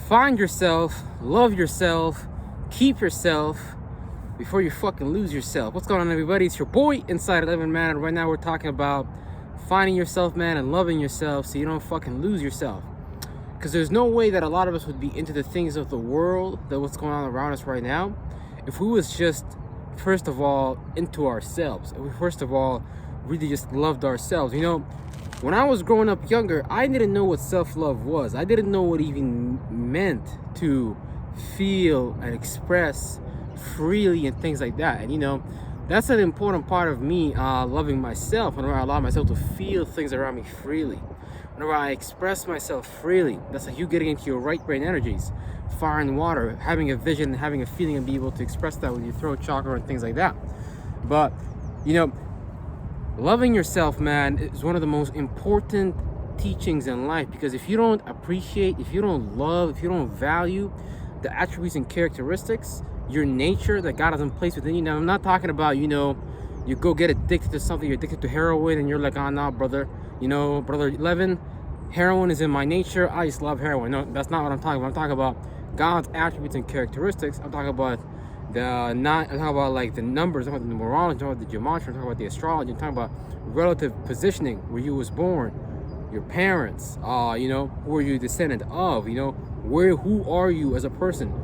Find yourself, love yourself, keep yourself before you fucking lose yourself. What's going on, everybody? It's your boy Inside 11 Man, and right now we're talking about finding yourself, man, and loving yourself so you don't fucking lose yourself. Because there's no way that a lot of us would be into the things of the world, that what's going on around us right now, if we was just, first of all, into ourselves. If we, first of all, really just loved ourselves. You know, when I was growing up younger, I didn't know what self-love was. I didn't know what it even meant to feel and express freely and things like that. And you know, that's an important part of me loving myself. Whenever I allow myself to feel things around me freely, whenever I express myself freely, that's like you getting into your right brain energies, fire and water, having a vision, having a feeling, and be able to express that with your throat chakra and things like that. But you know, loving yourself, man, is one of the most important teachings in life, because if you don't appreciate, if you don't love, if you don't value the attributes and characteristics, your nature that God has in place within you. Now, I'm not talking about, you know, you go get addicted to something, you're addicted to heroin, and you're like, oh, no, brother, you know, brother 11, heroin is in my nature, I just love heroin. No, that's not what I'm talking about. I'm talking about God's attributes and characteristics. I'm talking about I'm talking about like the numbers, I'm talking about the numerology, I'm talking about the geometry, I'm talking about the astrology, I'm talking about relative positioning, where you was born, your parents, you know, who are you descendant of, you know, who are you as a person?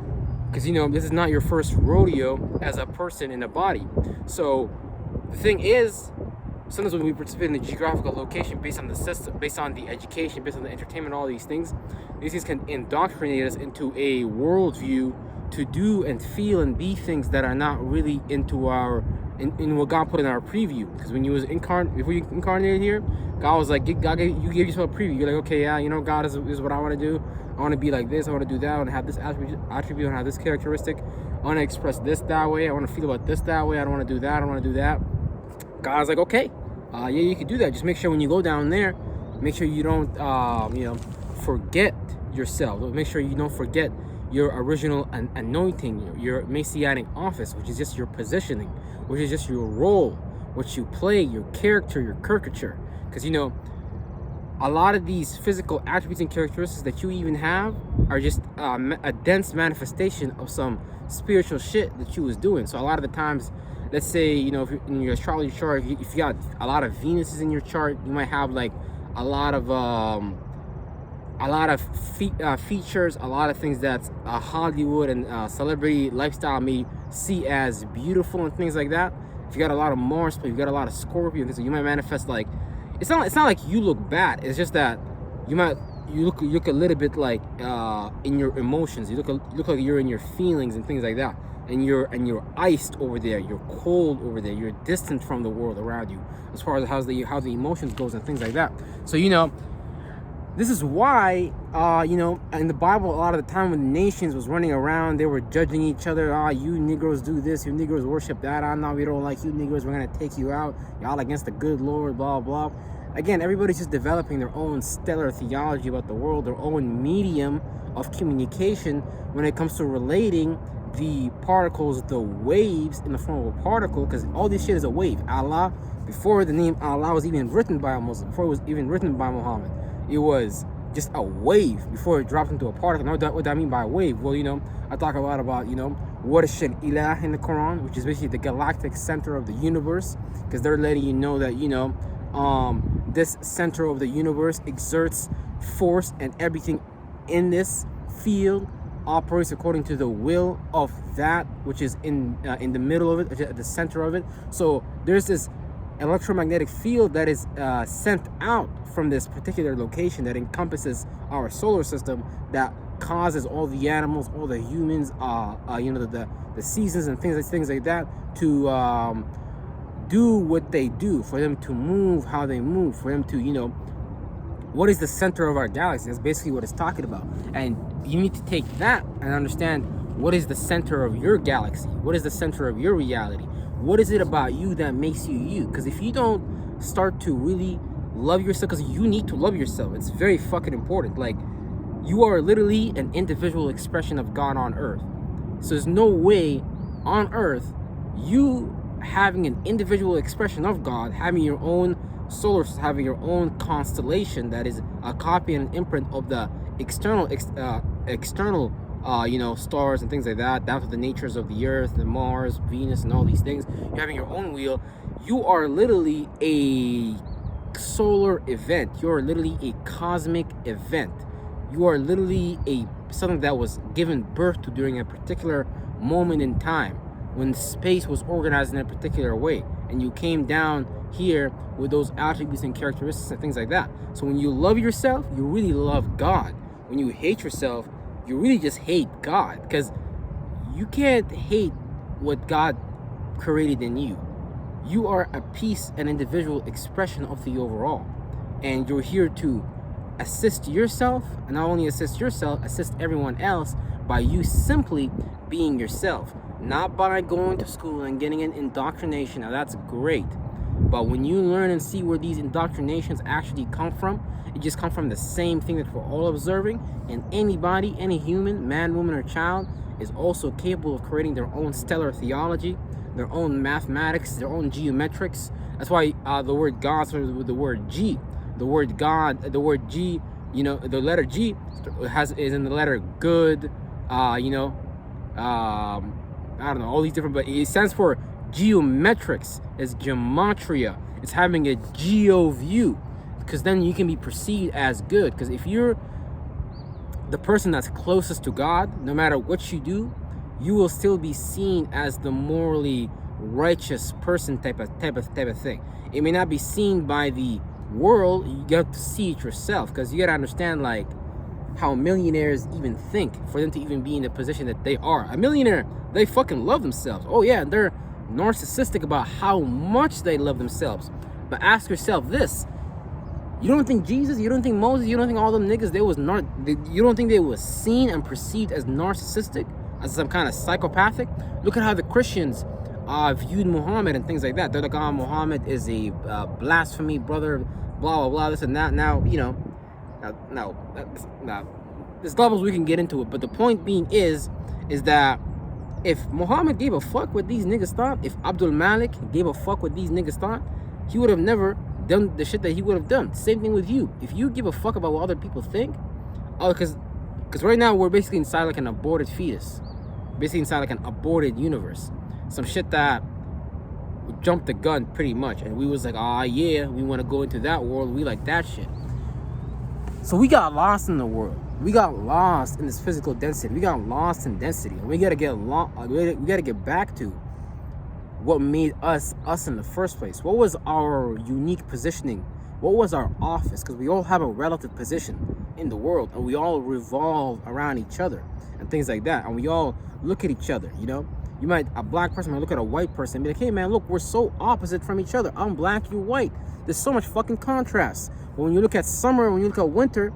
Because, you know, this is not your first rodeo as a person in a body. So the thing is, sometimes when we participate in the geographical location based on the system, based on the education, based on the entertainment, all these things can indoctrinate us into a worldview to do and feel and be things that are not really into our in what God put in our preview. Because when you was before you incarnated here, God was like, you gave yourself a preview. You're like, okay, yeah, you know, God is what I want to do. I want to be like this. I want to do that. I want to have this attribute. I want to have this characteristic. I want to express this that way. I want to feel about this that way. I don't want to do that. I don't want to do that. God's like, okay, yeah, you can do that. Just make sure when you go down there, make sure you don't, you know, forget yourself. Make sure you don't forget your original anointing, your messianic office, which is just your positioning, which is just your role, what you play, your character, your caricature. Because, you know, a lot of these physical attributes and characteristics that you even have are just a dense manifestation of some spiritual shit that you was doing. So a lot of the times, let's say, you know, if you're in your astrology chart, if you got a lot of Venuses in your chart, you might have like a lot of features, a lot of things that Hollywood and celebrity lifestyle may see as beautiful and things like that. If you got a lot of Mars, but you got a lot of Scorpio, you might manifest like, it's not like you look bad. It's just that you look a little bit like in your emotions. You look like you're in your feelings and things like that. And you're iced over there. You're cold over there. You're distant from the world around you, as far as how the emotions goes and things like that. So, you know, this is why, you know, in the Bible, a lot of the time when the nations was running around, they were judging each other. You Negroes do this, you Negroes worship that. No, we don't like you Negroes, we're going to take you out. Y'all against the good Lord, blah, blah. Again, everybody's just developing their own stellar theology about the world, their own medium of communication when it comes to relating the particles, the waves in the form of a particle, because all this shit is a wave. Allah, before the name Allah was even written by a Muslim, before it was even written by Muhammad, it was just a wave before it dropped into a particle. Now, what do I mean by a wave? Well, you know, I talk a lot about, you know, what is Ilah in the Quran, which is basically the galactic center of the universe, because they're letting you know that, you know, this center of the universe exerts force, and everything in this field operates according to the will of that which is in the middle of it, at the center of it. So there's this electromagnetic field that is sent out from this particular location that encompasses our solar system, that causes all the animals, all the humans, you know, the seasons and things like that to do what they do, for them to move how they move, for them to, you know, what is the center of our galaxy? That's basically what it's talking about. And you need to take that and understand, what is the center of your galaxy? What is the center of your reality? What is it about you that makes you you? Because if you don't start to really love yourself, because you need to love yourself, it's very fucking important. Like, you are literally an individual expression of God on earth. So there's no way on earth you having an individual expression of God, having your own solar, having your own constellation that is a copy and imprint of the external external stars and things like that, down to the natures of the earth and Mars, Venus, and all these things. You're having your own wheel. You are literally a solar event. You're literally a cosmic event. You are literally something that was given birth to during a particular moment in time when space was organized in a particular way, and you came down here with those attributes and characteristics and things like that. So when you love yourself, you really love God. When you hate yourself, you really just hate God, because you can't hate what God created in you. You are a piece, an individual expression of the overall, and you're here to assist yourself, and not only assist yourself, assist everyone else by you simply being yourself, not by going to school and getting an indoctrination. Now that's great, but when you learn and see where these indoctrinations actually come from, it just comes from the same thing that we're all observing, and anybody, any human, man, woman, or child is also capable of creating their own stellar theology, their own mathematics, their own geometrics. That's why the word God starts with the word G. The word God, the word G, the letter G is in the letter good, I don't know, all these different, but it stands for geometrics. It's gematria. It's having a geo view, because then you can be perceived as good. Because if you're the person that's closest to God, no matter what you do, you will still be seen as the morally righteous person type of thing. It may not be seen by the world. You got to see it yourself, because you got to understand like how millionaires even think for them to even be in the position that they are. A millionaire, they fucking love themselves. Oh yeah, they're narcissistic about how much they love themselves. But ask yourself this: you don't think Jesus, you don't think Moses, you don't think all them niggas, you don't think they was seen and perceived as narcissistic, as some kind of psychopathic? Look at how the Christians viewed Muhammad and things like that. They're like, oh, Muhammad is a blasphemy brother, blah blah blah, this and that. Now there's levels we can get into it, but the point being is that if Muhammad gave a fuck what these niggas thought, if Abdul Malik gave a fuck what these niggas thought, he would have never done the shit that he would have done. Same thing with you. If you give a fuck about what other people think, because right now we're basically inside like an aborted fetus, basically inside like an aborted universe, some shit that jumped the gun pretty much, and we was like, yeah, we want to go into that world, we like that shit. So we got lost in the world. We got lost in this physical density. We got lost in density, and we gotta get we gotta get back to what made us in the first place. What was our unique positioning? What was our office? Because we all have a relative position in the world, and we all revolve around each other and things like that. And we all look at each other. A black person might look at a white person and be like, hey man, look, we're so opposite from each other. I'm black, you're white. There's so much fucking contrast. But when you look at summer, when you look at winter,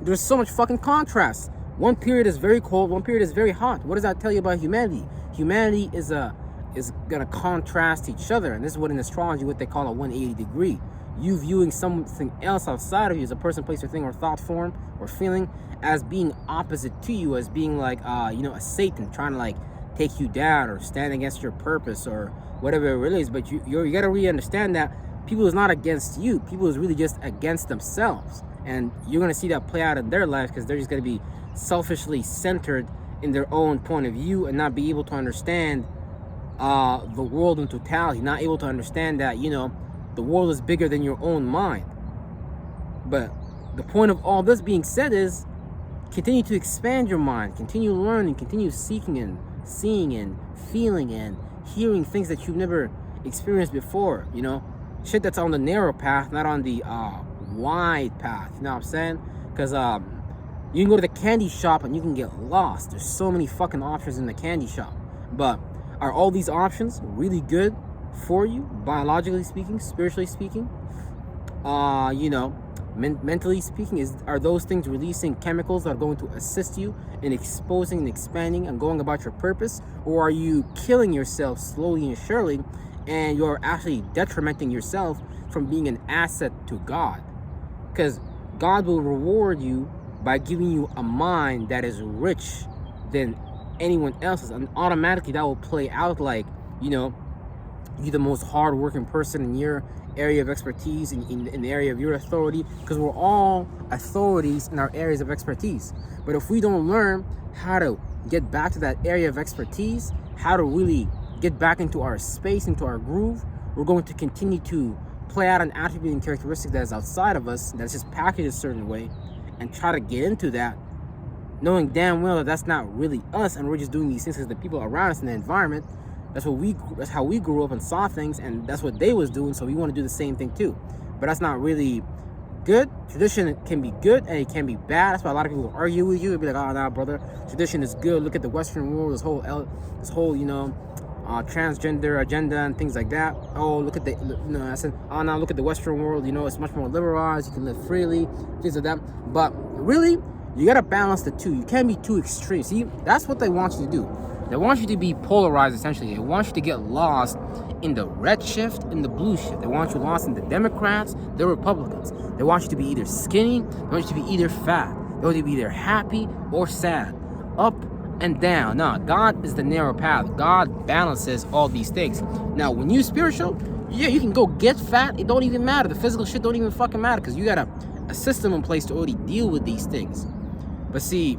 there's so much fucking contrast. One period is very cold, one period is very hot. What does that tell you about humanity? Humanity is gonna contrast each other, and this is what in astrology what they call a 180 degree. You viewing something else outside of you as a person, place, or thing, or thought form, or feeling, as being opposite to you, as being like a Satan trying to like take you down or stand against your purpose or whatever it is. But you gotta really understand that people is not against you. People is really just against themselves, and you're gonna see that play out in their life, because they're just gonna be selfishly centered in their own point of view and not be able to understand the world in totality, not able to understand that the world is bigger than your own mind. But the point of all this being said is continue to expand your mind, continue learning, continue seeking and seeing and feeling and hearing things that you've never experienced before, shit that's on the narrow path, not on the wide path. You know what I'm saying? Because you can go to the candy shop and you can get lost. There's so many fucking options in the candy shop. But are all these options really good for you, biologically speaking, spiritually speaking? Mentally speaking, are those things releasing chemicals that are going to assist you in exposing and expanding and going about your purpose? Or are you killing yourself slowly and surely, and you're actually detrimenting yourself from being an asset to God? Because God will reward you by giving you a mind that is rich than anyone else's, and automatically that will play out like you're the most hardworking person area of expertise, in the area of your authority, because we're all authorities in our areas of expertise. But if we don't learn how to get back to that area of expertise, how to really get back into our space, into our groove, we're going to continue to play out an attribute and characteristic that is outside of us, that's just packaged a certain way, and try to get into that, knowing damn well that that's not really us, and we're just doing these things because the people around us in the environment, that's how we grew up and saw things, and that's what they was doing, so we want to do the same thing too. But that's not really good. Tradition can be good and it can be bad. That's why a lot of people argue with you and be like, oh nah brother, tradition is good, look at the Western world, this whole transgender agenda and things like that. Oh, look at I said, oh now look at the Western world, it's much more liberalized, you can live freely, things like that. But really, you gotta balance the two. You can't be too extreme. See, that's what they want you to do. They want you to be polarized, essentially. They want you to get lost in the red shift, in the blue shift. They want you lost in the Democrats, the Republicans. They want you to be either skinny, they want you to be either fat. They want you to be either happy or sad, up and down. No, God is the narrow path. God balances all these things. Now, when you spiritual, yeah, you can go get fat. It don't even matter. The physical shit don't even fucking matter because you got a system in place to already deal with these things. But see,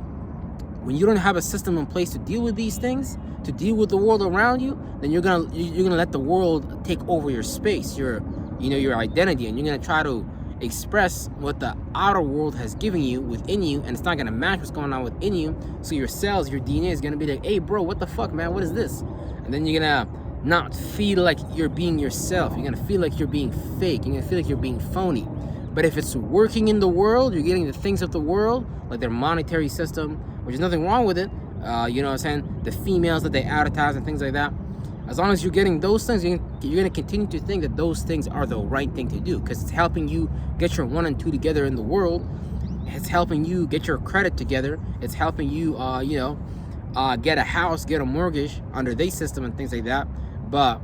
when you don't have a system in place to deal with these things, to deal with the world around you, then you're gonna let the world take over your space, your identity, and you're gonna try to express what the outer world has given you within you, and it's not gonna match what's going on within you. So your cells, your DNA is gonna be like, hey bro, what the fuck, man, what is this? And then you're gonna not feel like you're being yourself. You're gonna feel like you're being fake. You're gonna feel like you're being phony. But if it's working in the world, you're getting the things of the world, like their monetary system, which is nothing wrong with it. You know what I'm saying? The females that they advertise and things like that. As long as you're getting those things, you're going to continue to think that those things are the right thing to do, because it's helping you get your 1 and 2 together in the world. It's helping you get your credit together. It's helping you, get a house, get a mortgage under their system and things like that. But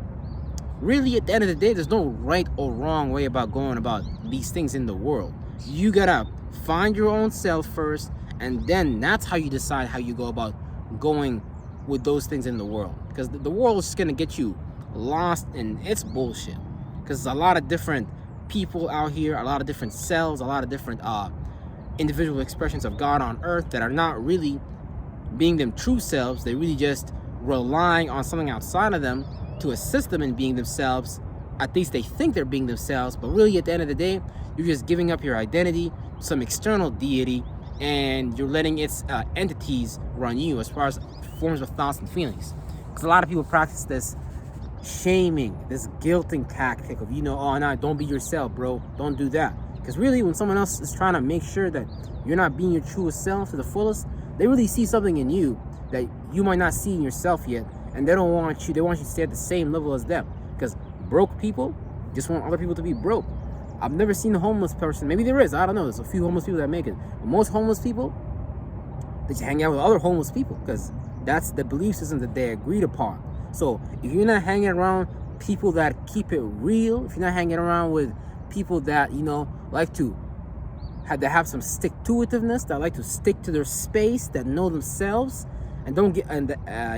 really, at the end of the day, there's no right or wrong way about going about these things in the world. You gotta find your own self first, and then that's how you decide how you go about going with those things in the world. Because the world is just gonna get you lost in its bullshit. Because there's a lot of different people out here, a lot of different cells, a lot of different individual expressions of God on earth that are not really being them true selves. They really just relying on something outside of them to assist them in being themselves. At least they think they're being themselves, but really at the end of the day, you're just giving up your identity to some external deity, and you're letting its entities run you as far as forms of thoughts and feelings. Because a lot of people practice this shaming, this guilting tactic of, oh no, don't be yourself, bro, don't do that. Because really, when someone else is trying to make sure that you're not being your truest self to the fullest, they really see something in you that you might not see in yourself yet, and they want you to stay at the same level as them. Because broke people just want other people to be broke. I've never seen a homeless person. Maybe there is, I don't know. There's a few homeless people that make it. But most homeless people, they just hang out with other homeless people because that's the belief system that they agreed upon. So if you're not hanging around people that keep it real, if you're not hanging around with people that like to have some stick-to-itiveness, that like to stick to their space, that know themselves, and don't get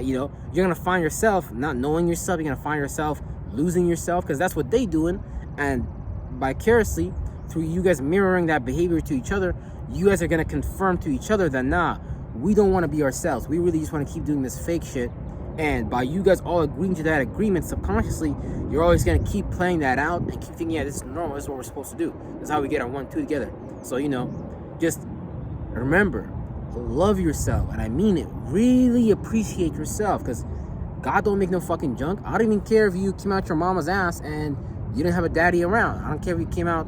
you're gonna find yourself not knowing yourself. You're gonna find yourself losing yourself, because that's what they doing, and vicariously through you guys mirroring that behavior to each other, you guys are gonna confirm to each other that nah, we don't want to be ourselves. We really just want to keep doing this fake shit. And by you guys all agreeing to that agreement subconsciously, you're always gonna keep playing that out and keep thinking, yeah, this is normal, this is what we're supposed to do. This is how we get our 1, 2 together. So just remember, love yourself, and I mean it. Really appreciate yourself, because God don't make no fucking junk. I don't even care if you came out your mama's ass and you didn't have a daddy around. I don't care if you came out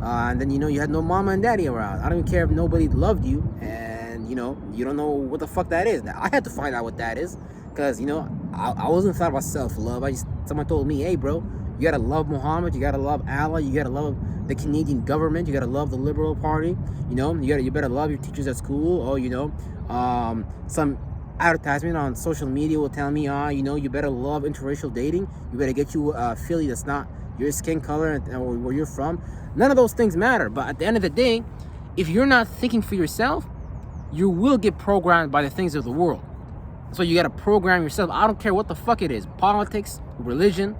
and then you had no mama and daddy around. I don't even care if nobody loved you and you don't know what the fuck that is. Now, I had to find out what that is, because I wasn't thought about self-love. Someone told me, hey bro, you gotta love Muhammad, you gotta love Allah, you gotta love the Canadian government, you gotta love the Liberal Party, you better love your teachers at school, or some advertisement on social media will tell me, you better love interracial dating, you better get you a filly that's not your skin color or where you're from. None of those things matter. But at the end of the day, if you're not thinking for yourself, you will get programmed by the things of the world. So you got to program yourself. I don't care what the fuck it is. Politics, religion,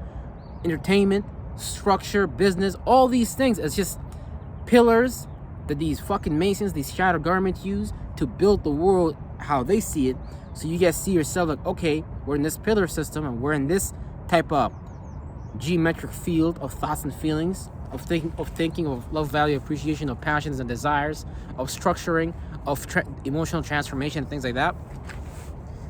entertainment, structure, business, all these things. It's just pillars that these fucking masons, these shadow government use to build the world how they see it. So you guys see yourself like, okay, we're in this pillar system and we're in this type of geometric field of thoughts and feelings, of thinking, of love, value, appreciation, of passions and desires, of structuring, of emotional transformation and things like that.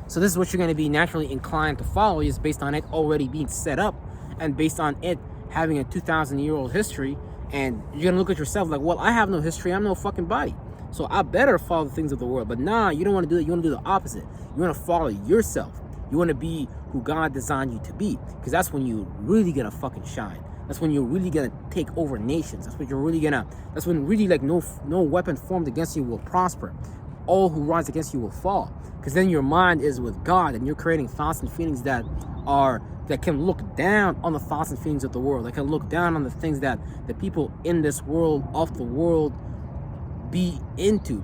So this is what you're going to be naturally inclined to follow, is based on it already being set up and based on it having a 2,000-year-old history. And you're going to look at yourself like, well, I have no history. I'm no fucking body. So I better follow the things of the world. But nah, you don't want to do that. You want to do the opposite. You want to follow yourself. You want to be who God designed you to be. Because that's when you're really going to fucking shine. That's when you're really going to take over nations. That's when you're really going to, that's when really like no weapon formed against you will prosper. All who rise against you will fall. Because then your mind is with God and you're creating thoughts and feelings that can look down on the thoughts and feelings of the world. That can look down on the things that the people in this world, of the world, be into.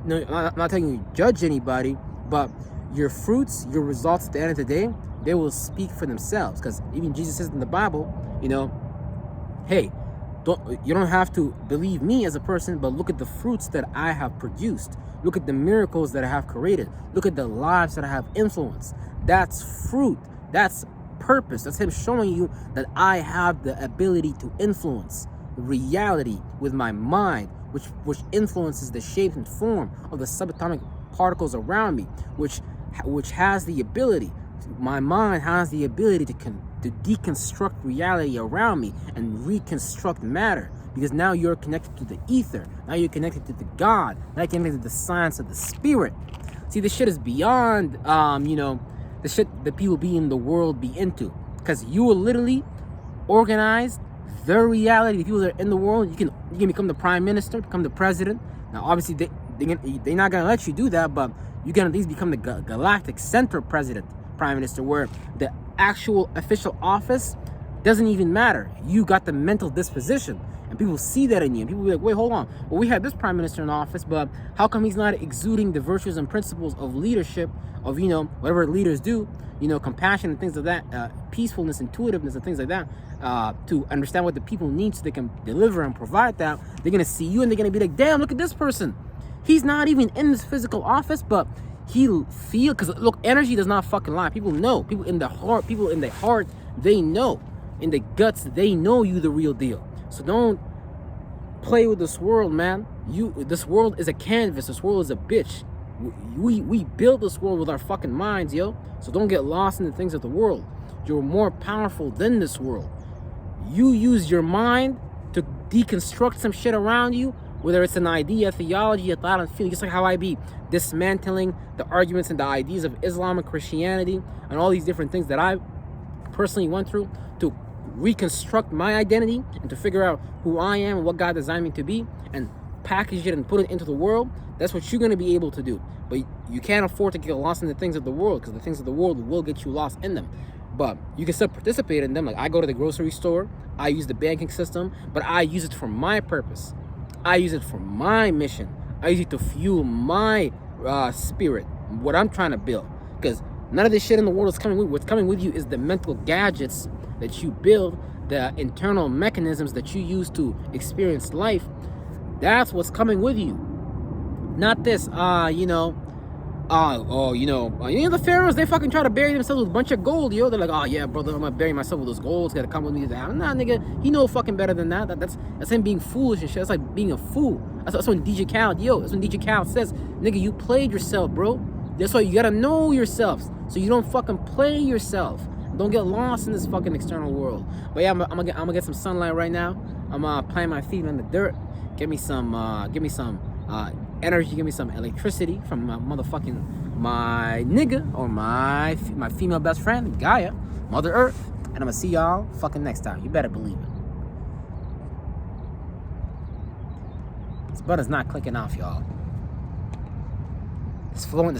No, I'm not telling you to judge anybody, but your fruits, your results at the end of the day, they will speak for themselves. Because even Jesus says in the Bible, you know, hey, you don't have to believe me as a person, but look at the fruits that I have produced. Look at the miracles that I have created. Look at the lives that I have influenced. That's fruit. That's purpose. That's him showing you that I have the ability to influence reality with my mind, which influences the shape and form of the subatomic particles around me, which has the ability. My mind has the ability to deconstruct reality around me and reconstruct matter, because now you're connected to the ether. Now you're connected to the God. Now you're connected to the science of the spirit. See, this shit is beyond, the shit that people be in the world be into. Because you will literally organize their reality. The people that are in the world, you can become the prime minister, become the president. Now, obviously, they're not gonna let you do that, but you can at least become the galactic center president, prime minister, where the actual official office doesn't even matter. You got the mental disposition, and people see that in you. And people be like, wait, hold on. Well, we had this prime minister in office, but how come he's not exuding the virtues and principles of leadership, of, whatever leaders do, compassion and things of that, peacefulness, intuitiveness and things like that, to understand what the people need so they can deliver and provide that. They're going to see you and they're going to be like, damn, look at this person. He's not even in this physical office, but he'll feel, because look, energy does not fucking lie. People know. People in the heart, they know. In the guts, they know you the real deal. So don't play with this world, man. This world is a canvas. This world is a bitch. We build this world with our fucking minds, yo. So don't get lost in the things of the world. You're more powerful than this world. You use your mind to deconstruct some shit around you, whether it's an idea, theology, a thought, and feeling, just like how I be dismantling the arguments and the ideas of Islam and Christianity and all these different things that I personally went through to reconstruct my identity and to figure out who I am and what God designed me to be and package it and put it into the world. That's what you're going to be able to do. But you can't afford to get lost in the things of the world, because the things of the world will get you lost in them. But you can still participate in them. Like, I go to the grocery store, I use the banking system, but I use it for my purpose. I use it for my mission. I use it to fuel my spirit, what I'm trying to build. Because none of this shit in the world is coming with. What's coming with you is the mental gadgets that you build, the internal mechanisms that you use to experience life. That's what's coming with you. Not this, the pharaohs, they fucking try to bury themselves with a bunch of gold, yo. They're like, oh yeah, brother, I'm gonna bury myself with those golds, gotta come with me to that. Nah, nigga, he know fucking better than that. That's him being foolish and shit. That's like being a fool. That's when DJ Khaled says, nigga, you played yourself, bro. That's why you gotta know yourself, so you don't fucking play yourself. Don't get lost in this fucking external world. But yeah, I'm gonna get some sunlight right now. I'm planting my feet in the dirt. Give me some energy. Give me some electricity from my nigga, or my female best friend, Gaia, Mother Earth. And I'm gonna see y'all fucking next time. You better believe it. This button's not clicking off, y'all. It's flowing.